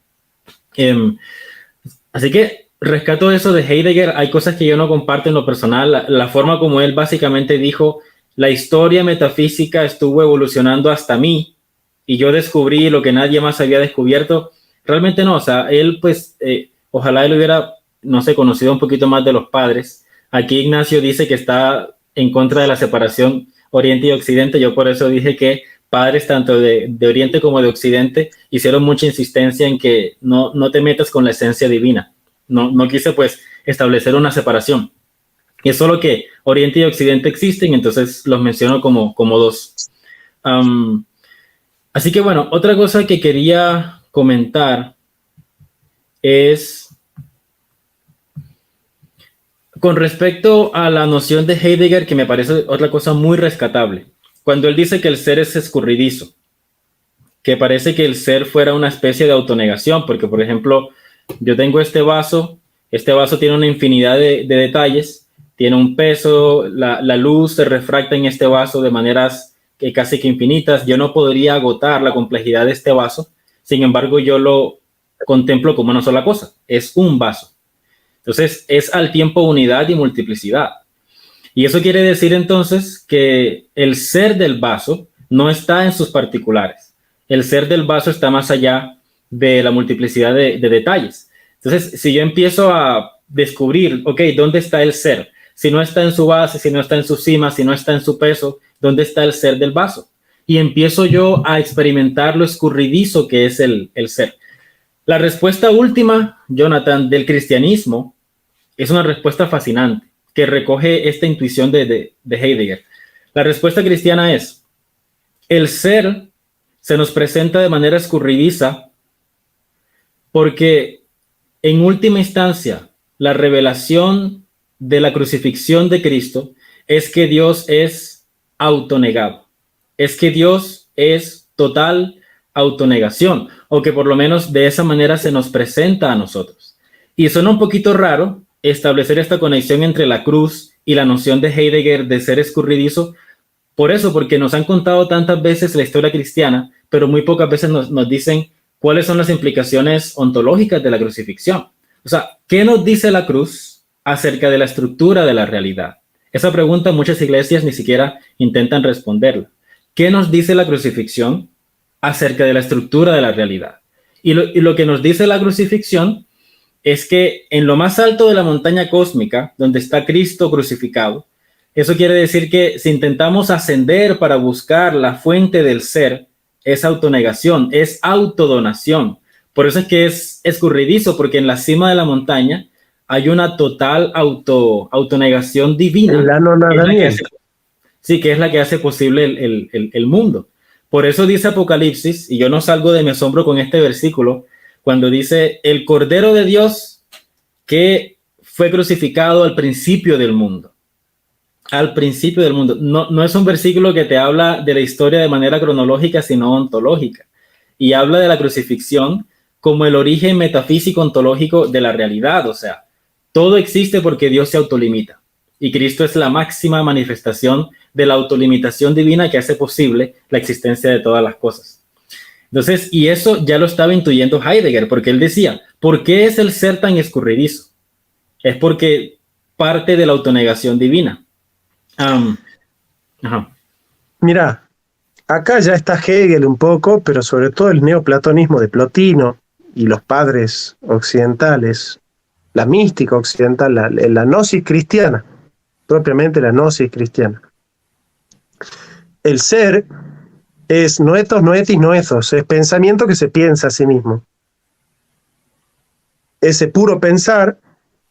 Así que rescato eso de Heidegger. Hay cosas que yo no comparto en lo personal. La forma como él básicamente dijo, la historia metafísica estuvo evolucionando hasta mí y yo descubrí lo que nadie más había descubierto. Realmente no, o sea, él pues, ojalá él hubiera, no sé, conocido un poquito más de los padres. Aquí Ignacio dice que está en contra de la separación Oriente y Occidente. Yo por eso dije que padres tanto de Oriente como de Occidente hicieron mucha insistencia en que no te metas con la esencia divina. No quise pues establecer una separación. Es solo que Oriente y Occidente existen, entonces los menciono como dos. Así que bueno, otra cosa que quería comentar es con respecto a la noción de Heidegger, que me parece otra cosa muy rescatable. Cuando él dice que el ser es escurridizo, que parece que el ser fuera una especie de autonegación, porque por ejemplo, yo tengo este vaso tiene una infinidad de detalles, tiene un peso, la luz se refracta en este vaso de maneras que casi que infinitas. Yo no podría agotar la complejidad de este vaso, sin embargo yo lo contemplo como una sola cosa, es un vaso. Entonces es al tiempo unidad y multiplicidad. Y eso quiere decir entonces que el ser del vaso no está en sus particulares. El ser del vaso está más allá de la multiplicidad de detalles. Entonces, si yo empiezo a descubrir, ok, ¿dónde está el ser? Si no está en su base, si no está en su cima, si no está en su peso, ¿dónde está el ser del vaso? Y empiezo yo a experimentar lo escurridizo que es el ser. La respuesta última, Jonathan, del cristianismo es una respuesta fascinante que recoge esta intuición de Heidegger. La respuesta cristiana es: el ser se nos presenta de manera escurridiza porque en última instancia la revelación de la crucifixión de Cristo es que Dios es autonegado, es que Dios es total autonegación, o que por lo menos de esa manera se nos presenta a nosotros. Y suena un poquito raro establecer esta conexión entre la cruz y la noción de Heidegger de ser escurridizo, por eso, porque nos han contado tantas veces la historia cristiana, pero muy pocas veces nos dicen cuáles son las implicaciones ontológicas de la crucifixión. O sea, ¿qué nos dice la cruz acerca de la estructura de la realidad? Esa pregunta muchas iglesias ni siquiera intentan responderla. ¿Qué nos dice la crucifixión acerca de la estructura de la realidad? Y lo que nos dice la crucifixión es que en lo más alto de la montaña cósmica, donde está Cristo crucificado, eso quiere decir que si intentamos ascender para buscar la fuente del ser, es autonegación, es autodonación. Por eso es que es escurridizo, porque en la cima de la montaña hay una total autonegación divina. El anonadamiento. Sí, que es la que hace posible el mundo. Por eso dice Apocalipsis, y yo no salgo de mi asombro con este versículo, cuando dice: el Cordero de Dios que fue crucificado al principio del mundo. Al principio del mundo. No es un versículo que te habla de la historia de manera cronológica, sino ontológica. Y habla de la crucifixión como el origen metafísico ontológico de la realidad. O sea, todo existe porque Dios se autolimita. Y Cristo es la máxima manifestación de la autolimitación divina que hace posible la existencia de todas las cosas. Entonces, y eso ya lo estaba intuyendo Heidegger, porque él decía: ¿por qué es el ser tan escurridizo? Es porque parte de la autonegación divina. Mira, acá ya está Hegel un poco, pero sobre todo el neoplatonismo de Plotino y los padres occidentales, la mística occidental, la gnosis cristiana, propiamente la gnosis cristiana. El ser es noetos, noetis, noethos, es pensamiento que se piensa a sí mismo. Ese puro pensar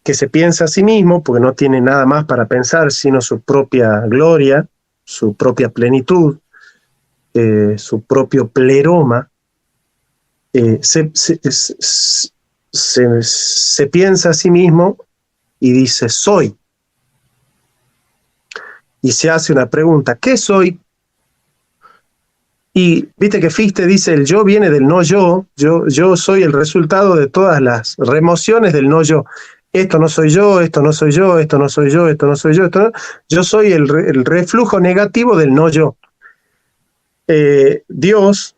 que se piensa a sí mismo, porque no tiene nada más para pensar sino su propia gloria, su propia plenitud, su propio pleroma, se piensa a sí mismo y dice: soy. Y se hace una pregunta: ¿qué soy? Y viste que Fichte dice: el yo viene del no yo, yo soy el resultado de todas las remociones del no yo. Esto no soy yo, esto no soy yo, esto no soy yo, esto no soy yo, esto no. Yo soy el reflujo negativo del no yo. Dios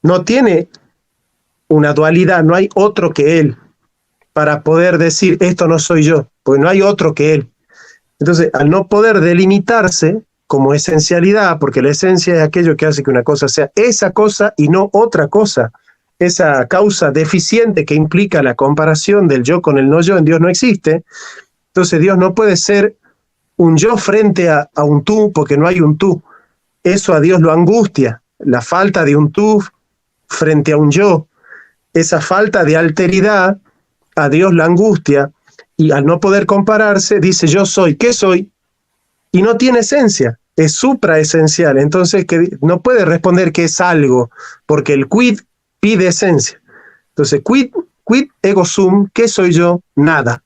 no tiene una dualidad, no hay otro que Él. para poder decir, esto no soy yo, porque no hay otro que Él. Entonces, al no poder delimitarse como esencialidad, porque la esencia es aquello que hace que una cosa sea esa cosa y no otra cosa, esa causa deficiente que implica la comparación del yo con el no yo en Dios no existe. Entonces Dios no puede ser un yo frente a un tú, porque no hay un tú. Eso a Dios lo angustia, la falta de un tú frente a un yo. Esa falta de alteridad a Dios la angustia, y al no poder compararse, dice yo soy, ¿qué soy? Y no tiene esencia, es supraesencial. Entonces que no puede responder que es algo, porque el quid pide esencia. Entonces, quid ego sum, ¿qué soy yo? Nada.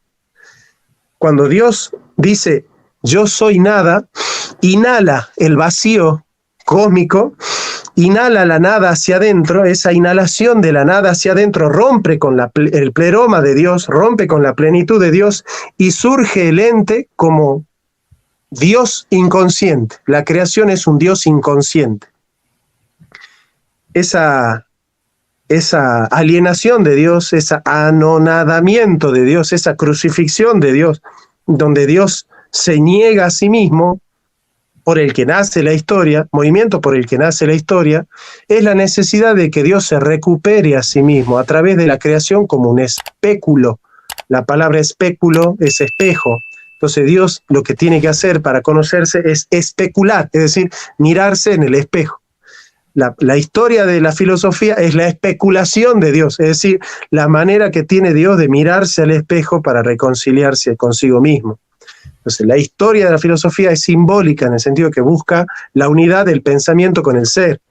Cuando Dios dice yo soy nada, inhala el vacío cósmico, inhala la nada hacia adentro, esa inhalación de la nada hacia adentro rompe con el pleroma de Dios, rompe con la plenitud de Dios, y surge el ente como Dios inconsciente. La creación es un Dios inconsciente. Esa alienación de Dios, ese anonadamiento de Dios, esa crucifixión de Dios, donde Dios se niega a sí mismo, por el que nace la historia, movimiento por el que nace la historia, es la necesidad de que Dios se recupere a sí mismo a través de la creación como un espéculo. La palabra espéculo es espejo. Entonces Dios lo que tiene que hacer para conocerse es especular, es decir, mirarse en el espejo. La historia de la filosofía es la especulación de Dios, es decir, la manera que tiene Dios de mirarse al espejo para reconciliarse consigo mismo. Entonces, la historia de la filosofía es simbólica en el sentido que busca la unidad del pensamiento con el ser.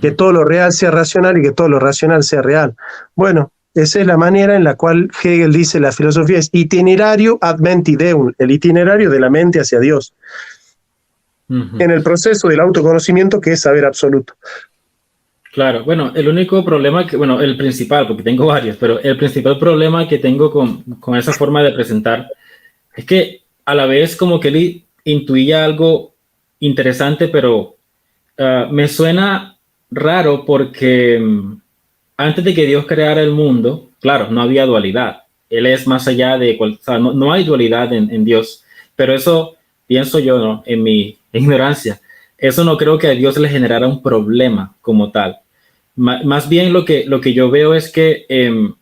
Que todo lo real sea racional y que todo lo racional sea real. Bueno, esa es la manera en la cual Hegel dice la filosofía es itinerario ad menti deum, el itinerario de la mente hacia Dios. En el proceso del autoconocimiento, que es saber absoluto. Claro, bueno, el único problema el principal, porque tengo varios, pero el principal problema que tengo con esa forma de presentar es que a la vez como que él intuía algo interesante, pero me suena raro porque antes de que Dios creara el mundo, claro, no había dualidad. Él es más allá de, o sea, no hay dualidad en Dios, pero eso pienso yo, ¿no? En mi ignorancia. Eso no creo que a Dios le generara un problema como tal. Más bien lo que yo veo es que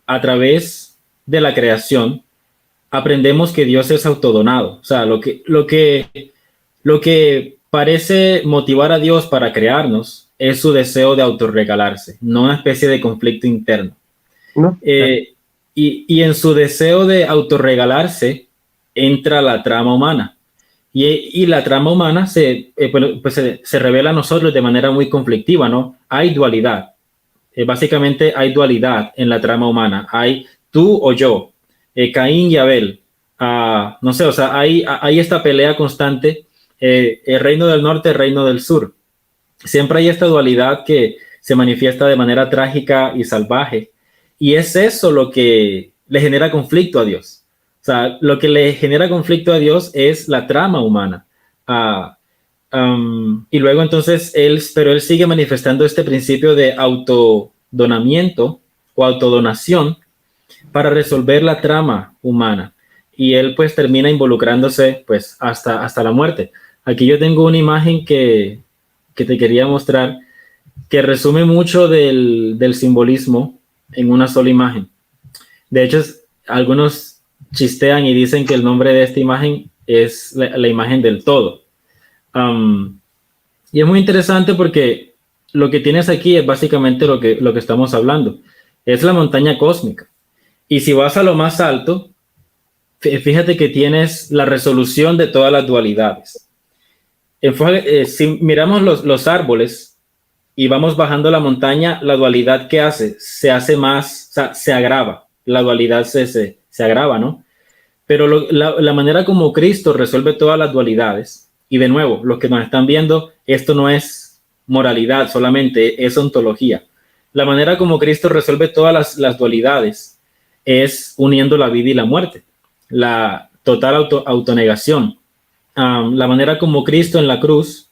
a través de la creación aprendemos que Dios es autodonado. O sea, lo que parece motivar a Dios para crearnos es su deseo de autorregalarse, no una especie de conflicto interno. ¿No? Y en su deseo de autorregalarse entra la trama humana. Y la trama humana se revela a nosotros de manera muy conflictiva, ¿no? Hay dualidad. Básicamente hay dualidad en la trama humana. Hay tú o yo, Caín y Abel. No sé, o sea, hay esta pelea constante, el reino del norte, el reino del sur. Siempre hay esta dualidad que se manifiesta de manera trágica y salvaje. Y es eso lo que le genera conflicto a Dios. O sea, lo que le genera conflicto a Dios es la trama humana. Y luego entonces él sigue manifestando este principio de autodonamiento o autodonación para resolver la trama humana. Y él pues termina involucrándose pues hasta la muerte. Aquí yo tengo una imagen que te quería mostrar que resume mucho del simbolismo en una sola imagen. De hecho, algunos chistean y dicen que el nombre de esta imagen es la imagen del todo. Y es muy interesante porque lo que tienes aquí es básicamente lo que estamos hablando. Es la montaña cósmica. Y si vas a lo más alto, fíjate que tienes la resolución de todas las dualidades. Si miramos los árboles y vamos bajando la montaña, la dualidad que hace, se hace más, o sea, se agrava. La dualidad se agrava, ¿no? Pero la manera como Cristo resuelve todas las dualidades, y de nuevo, los que nos están viendo, esto no es moralidad solamente, es ontología. La manera como Cristo resuelve todas las dualidades es uniendo la vida y la muerte, la total autonegación. La manera como Cristo en la cruz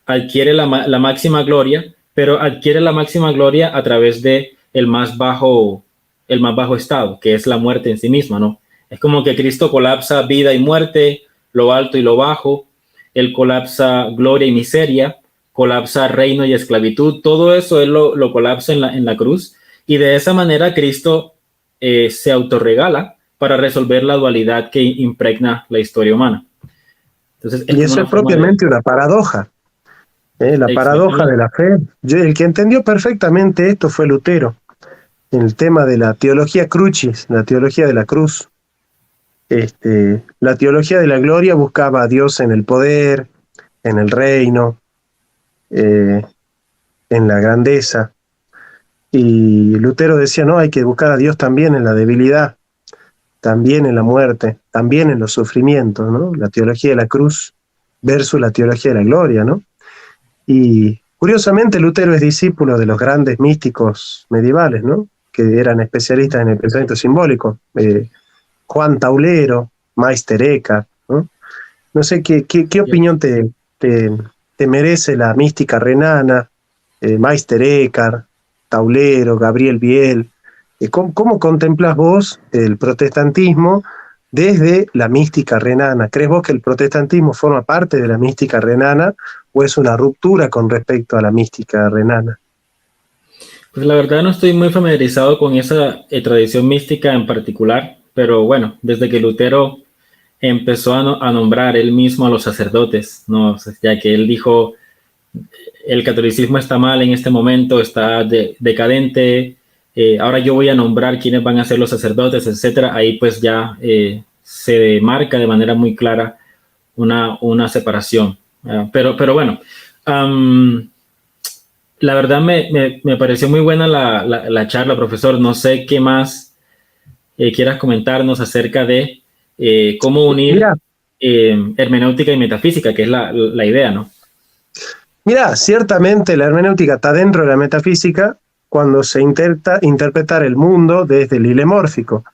adquiere la máxima gloria, pero adquiere la máxima gloria a través de el más bajo el más bajo estado, que es la muerte en sí misma, ¿no? Es como que Cristo colapsa vida y muerte, lo alto y lo bajo, Él colapsa gloria y miseria, colapsa reino y esclavitud, todo eso Él lo colapsa en la cruz, y de esa manera Cristo se autorregala para resolver la dualidad que impregna la historia humana. Entonces, es Y como eso una es forma de... propiamente una paradoja, la paradoja de Exactamente. la fe. El que entendió perfectamente esto fue Lutero, en el tema de la teología crucis, la teología de la cruz. La teología de la gloria buscaba a Dios en el poder, en el reino, eh, en la grandeza. Y Lutero decía, no, hay que buscar a Dios también en la debilidad, también en la muerte, también en los sufrimientos, ¿no? La teología de la cruz versus la teología de la gloria, ¿no? Y curiosamente Lutero es discípulo de los grandes místicos medievales, ¿no? Que eran especialistas en el pensamiento simbólico. Juan Taulero, Meister Eckhart, ¿no? No sé qué opinión te merece la mística renana, Meister Eckhart, Taulero, Gabriel Biel. ¿Cómo contemplas vos el protestantismo desde la mística renana? ¿Crees vos que el protestantismo forma parte de la mística renana o es una ruptura con respecto a la mística renana? Pues la verdad no estoy muy familiarizado con esa tradición mística en particular, pero bueno, desde que Lutero empezó a nombrar él mismo a los sacerdotes, ¿no? Ya que él dijo, el catolicismo está mal en este momento, está decadente, ahora yo voy a nombrar quiénes van a ser los sacerdotes, etcétera. Ahí pues ya se marca de manera muy clara una separación. Pero bueno, la verdad me pareció muy buena la charla, profesor. No sé qué más quieras comentarnos acerca de cómo unir Mira, hermenéutica y metafísica, que es la idea, ¿no? Mira, ciertamente la hermenéutica está dentro de la metafísica cuando se intenta interpretar el mundo desde el hilemórfico.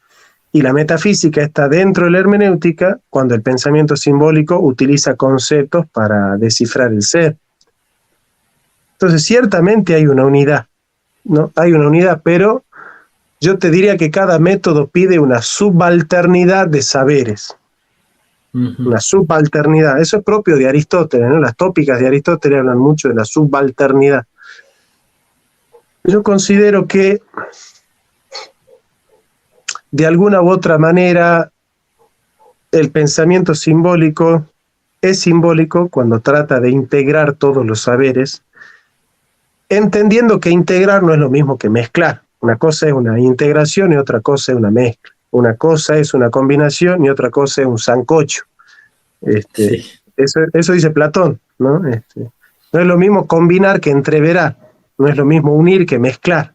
Y la metafísica está dentro de la hermenéutica cuando el pensamiento simbólico utiliza conceptos para descifrar el ser. Entonces, ciertamente hay una unidad, ¿no? Hay una unidad, pero yo te diría que cada método pide una subalternidad de saberes. Una subalternidad. Eso es propio de Aristóteles, ¿no? Las tópicas de Aristóteles hablan mucho de la subalternidad. Yo considero que de alguna u otra manera el pensamiento simbólico es simbólico cuando trata de integrar todos los saberes, entendiendo que integrar no es lo mismo que mezclar. Una cosa es una integración y otra cosa es una mezcla. Una cosa es una combinación y otra cosa es un sancocho. Sí. Eso dice Platón, ¿no? No es lo mismo combinar que entreverar, no es lo mismo unir que mezclar.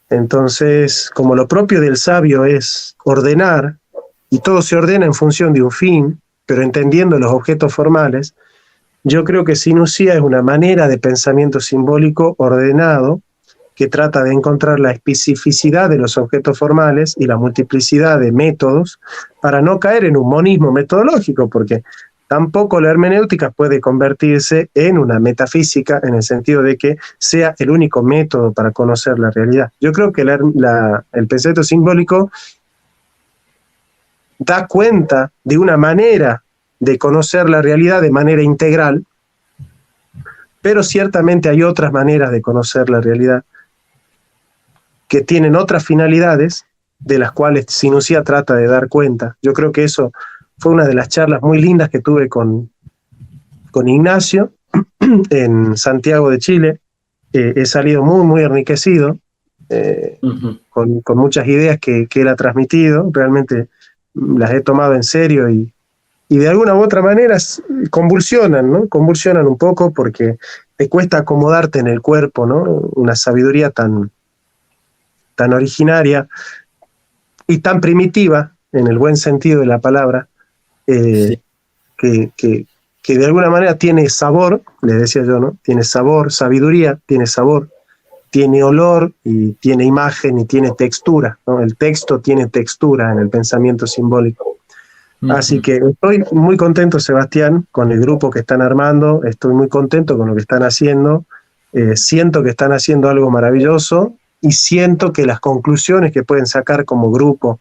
Entonces, como lo propio del sabio es ordenar, y todo se ordena en función de un fin, pero entendiendo los objetos formales, yo creo que Sinusia es una manera de pensamiento simbólico ordenado que trata de encontrar la especificidad de los objetos formales y la multiplicidad de métodos para no caer en un monismo metodológico, porque tampoco la hermenéutica puede convertirse en una metafísica en el sentido de que sea el único método para conocer la realidad. Yo creo que el pensamiento simbólico da cuenta de una manera de conocer la realidad de manera integral, pero ciertamente hay otras maneras de conocer la realidad que tienen otras finalidades de las cuales Sinusia trata de dar cuenta. Yo creo que eso fue una de las charlas muy lindas que tuve con Ignacio en Santiago de Chile. He salido muy, muy enriquecido con muchas ideas que él ha transmitido. Realmente las he tomado en serio y de alguna u otra manera convulsionan, ¿no? Convulsionan un poco porque te cuesta acomodarte en el cuerpo, ¿no? Una sabiduría tan originaria y tan primitiva, en el buen sentido de la palabra, Sí. que de alguna manera tiene sabor, le decía yo, ¿no? Tiene sabor, sabiduría, tiene sabor, tiene olor y tiene imagen y tiene textura, ¿no? El texto tiene textura en el pensamiento simbólico. Así que estoy muy contento, Sebastián, con el grupo que están armando, estoy muy contento con lo que están haciendo, siento que están haciendo algo maravilloso y siento que las conclusiones que pueden sacar como grupo,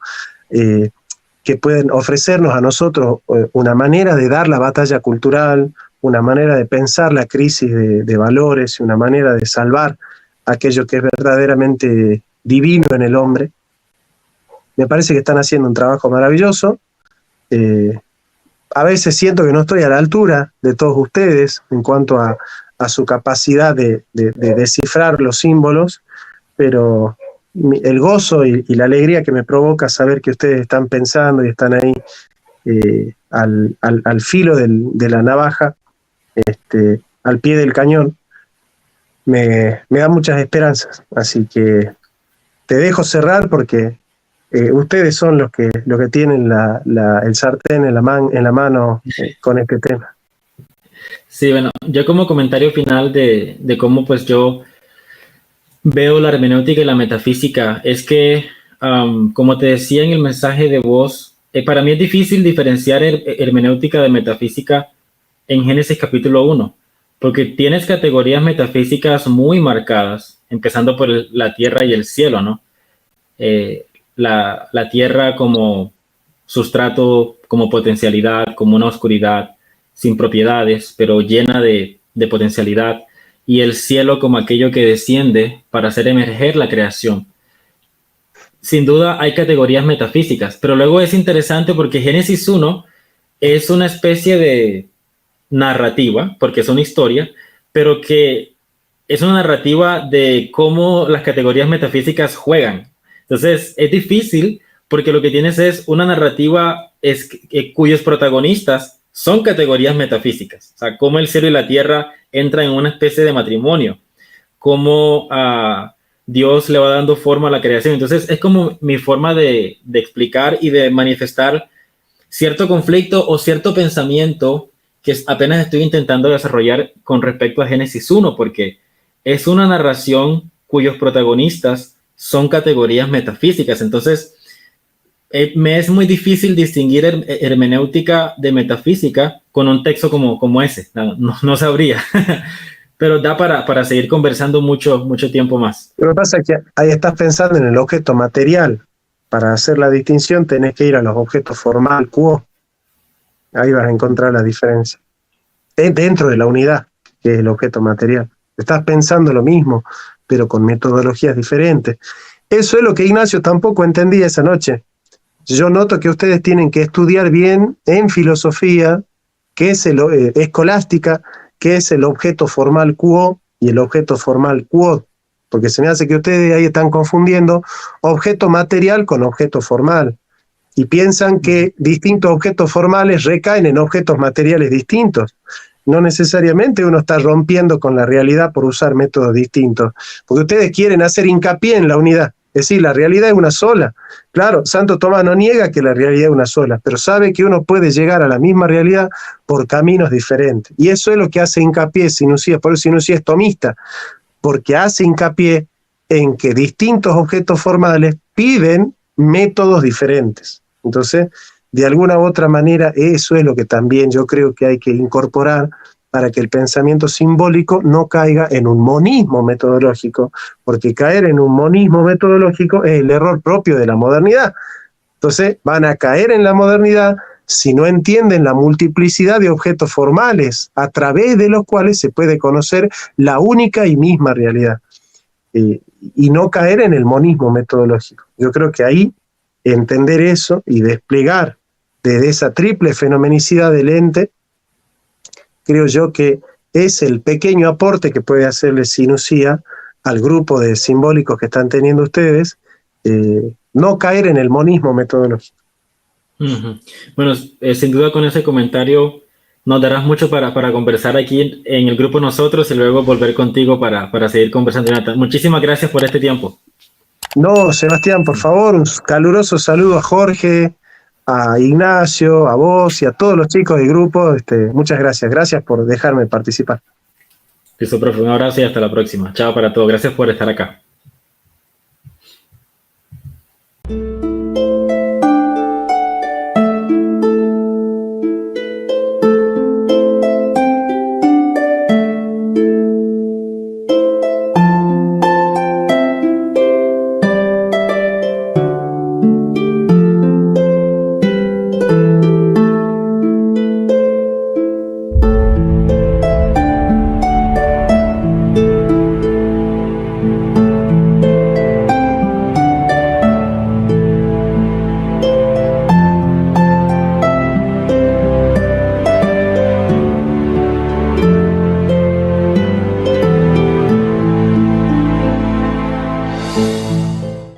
que pueden ofrecernos a nosotros una manera de dar la batalla cultural, una manera de pensar la crisis de valores, una manera de salvar aquello que es verdaderamente divino en el hombre. Me parece que están haciendo un trabajo maravilloso. A veces siento que no estoy a la altura de todos ustedes en cuanto a su capacidad de descifrar los símbolos, pero el gozo y la alegría que me provoca saber que ustedes están pensando y están ahí al filo de la navaja, al pie del cañón, me da muchas esperanzas. Así que te dejo cerrar porque ustedes son los que tienen el sartén en la mano con este tema. Sí, bueno, yo como comentario final de cómo pues yo veo la hermenéutica y la metafísica, es que, como te decía en el mensaje de voz, para mí es difícil diferenciar hermenéutica de metafísica en Génesis capítulo 1, porque tienes categorías metafísicas muy marcadas, empezando por la tierra y el cielo, ¿no? La tierra como sustrato, como potencialidad, como una oscuridad sin propiedades, pero llena de potencialidad, y el cielo como aquello que desciende para hacer emerger la creación. Sin duda hay categorías metafísicas, pero luego es interesante porque Génesis 1 es una especie de narrativa, porque es una historia, pero que es una narrativa de cómo las categorías metafísicas juegan. Entonces es difícil porque lo que tienes es una narrativa cuyos protagonistas son categorías metafísicas. O sea, cómo el cielo y la tierra entran en una especie de matrimonio, cómo Dios le va dando forma a la creación. Entonces es como mi forma de explicar y de manifestar cierto conflicto o cierto pensamiento que apenas estoy intentando desarrollar con respecto a Génesis 1, porque es una narración cuyos protagonistas son categorías metafísicas. Entonces, me es muy difícil distinguir hermenéutica de metafísica con un texto como ese. No sabría, pero da para seguir conversando mucho tiempo más. Lo que pasa es que ahí estás pensando en el objeto material. Para hacer la distinción tenés que ir a los objetos formal, quo. Ahí vas a encontrar la diferencia. Dentro de la unidad, que es el objeto material. Estás pensando lo mismo, pero con metodologías diferentes. Eso es lo que Ignacio tampoco entendía esa noche. Yo noto que ustedes tienen que estudiar bien en filosofía, qué es escolástica, qué es el objeto formal quo y el objeto formal quod, porque se me hace que ustedes ahí están confundiendo objeto material con objeto formal, y piensan que distintos objetos formales recaen en objetos materiales distintos. No necesariamente uno está rompiendo con la realidad por usar métodos distintos, porque ustedes quieren hacer hincapié en la unidad. Es decir, la realidad es una sola. Claro, Santo Tomás no niega que la realidad es una sola, pero sabe que uno puede llegar a la misma realidad por caminos diferentes. Y eso es lo que hace hincapié Sinusía, por eso Sinusía es tomista, porque hace hincapié en que distintos objetos formales piden métodos diferentes. Entonces, de alguna u otra manera, eso es lo que también yo creo que hay que incorporar para que el pensamiento simbólico no caiga en un monismo metodológico, porque caer en un monismo metodológico es el error propio de la modernidad. Entonces van a caer en la modernidad si no entienden la multiplicidad de objetos formales a través de los cuales se puede conocer la única y misma realidad, y no caer en el monismo metodológico. Yo creo que ahí entender eso y desplegar desde esa triple fenomenicidad del ente, creo yo que es el pequeño aporte que puede hacerle Sinusía al grupo de simbólicos que están teniendo ustedes, no caer en el monismo metodológico. Uh-huh. Bueno, sin duda con ese comentario nos darás mucho para conversar aquí en el grupo nosotros y luego volver contigo para seguir conversando. Muchísimas gracias por este tiempo. No, Sebastián, por favor, un caluroso saludo a Jorge, a Ignacio, a vos y a todos los chicos del grupo. Muchas gracias. Gracias por dejarme participar. Listo, profe. Un abrazo y hasta la próxima. Chao para todos. Gracias por estar acá.